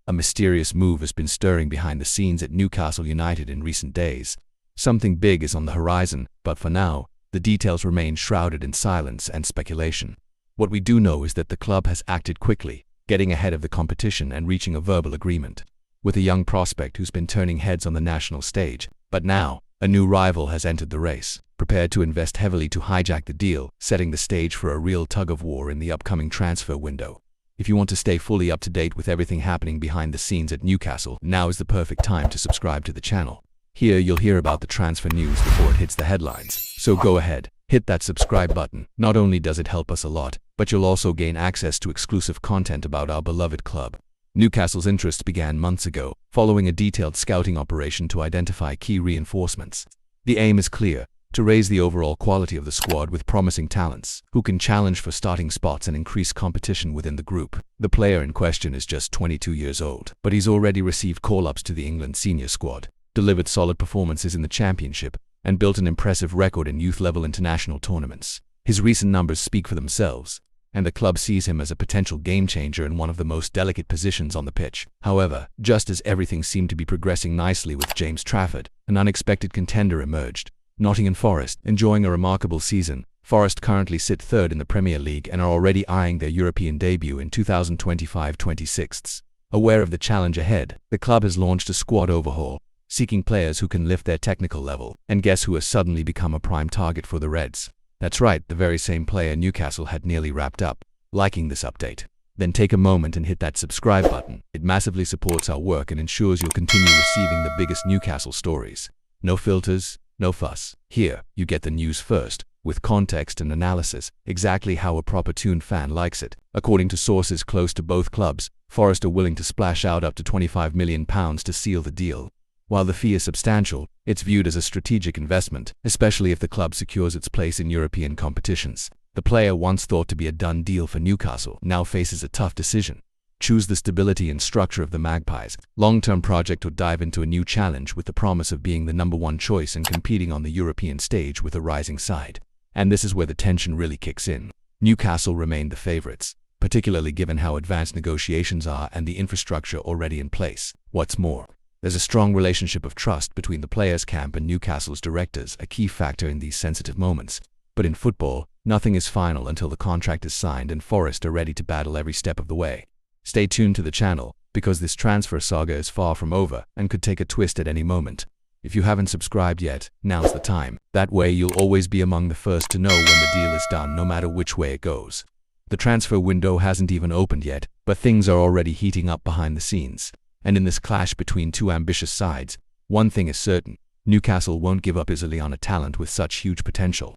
A mysterious move has been stirring behind the scenes at Newcastle United in recent days. Something big is on the horizon, but for now, the details remain shrouded in silence and speculation. What we do know is that the club has acted quickly, getting ahead of the competition and reaching a verbal agreement with a young prospect who's been turning heads on the national stage. But now, a new rival has entered the race, prepared to invest heavily to hijack the deal, setting the stage for a real tug-of-war in the upcoming transfer window. If you want to stay fully up to date with everything happening behind the scenes at Newcastle, now is the perfect time to subscribe to the channel. Here you'll hear about the transfer news before it hits the headlines. So go ahead, hit that subscribe button. Not only does it help us a lot, but you'll also gain access to exclusive content about our beloved club. Newcastle's interest began months ago, following a detailed scouting operation to identify key reinforcements. The aim is clear: to raise the overall quality of the squad with promising talents who can challenge for starting spots and increase competition within the group. The player in question is just 22 years old, but he's already received call-ups to the England senior squad, delivered solid performances in the championship, and built an impressive record in youth-level international tournaments. His recent numbers speak for themselves, and the club sees him as a potential game-changer in one of the most delicate positions on the pitch. However, just as everything seemed to be progressing nicely with James Trafford, an unexpected contender emerged. Nottingham Forest, enjoying a remarkable season. Forest currently sit third in the Premier League and are already eyeing their European debut in 2025-26. Aware of the challenge ahead, the club has launched a squad overhaul, seeking players who can lift their technical level. And guess who has suddenly become a prime target for the Reds? That's right, the very same player Newcastle had nearly wrapped up. Liking this update? Then take a moment and hit that subscribe button. It massively supports our work and ensures you'll continue receiving the biggest Newcastle stories. No filters, no fuss. Here, you get the news first, with context and analysis, exactly how a proper Toon fan likes it. According to sources close to both clubs, Forest are willing to splash out up to £25 million to seal the deal. While the fee is substantial, it's viewed as a strategic investment, especially if the club secures its place in European competitions. The player, once thought to be a done deal for Newcastle, now faces a tough decision. Choose the stability and structure of the Magpies' long-term project, or dive into a new challenge with the promise of being the #1 choice and competing on the European stage with a rising side. And this is where the tension really kicks in. Newcastle remain the favourites, particularly given how advanced negotiations are and the infrastructure already in place. What's more, there's a strong relationship of trust between the players' camp and Newcastle's directors, a key factor in these sensitive moments. But in football, nothing is final until the contract is signed, and Forest are ready to battle every step of the way. Stay tuned to the channel, because this transfer saga is far from over and could take a twist at any moment. If you haven't subscribed yet, now's the time. That way you'll always be among the first to know when the deal is done, no matter which way it goes. The transfer window hasn't even opened yet, but things are already heating up behind the scenes. And in this clash between two ambitious sides, one thing is certain: Newcastle won't give up easily on a talent with such huge potential.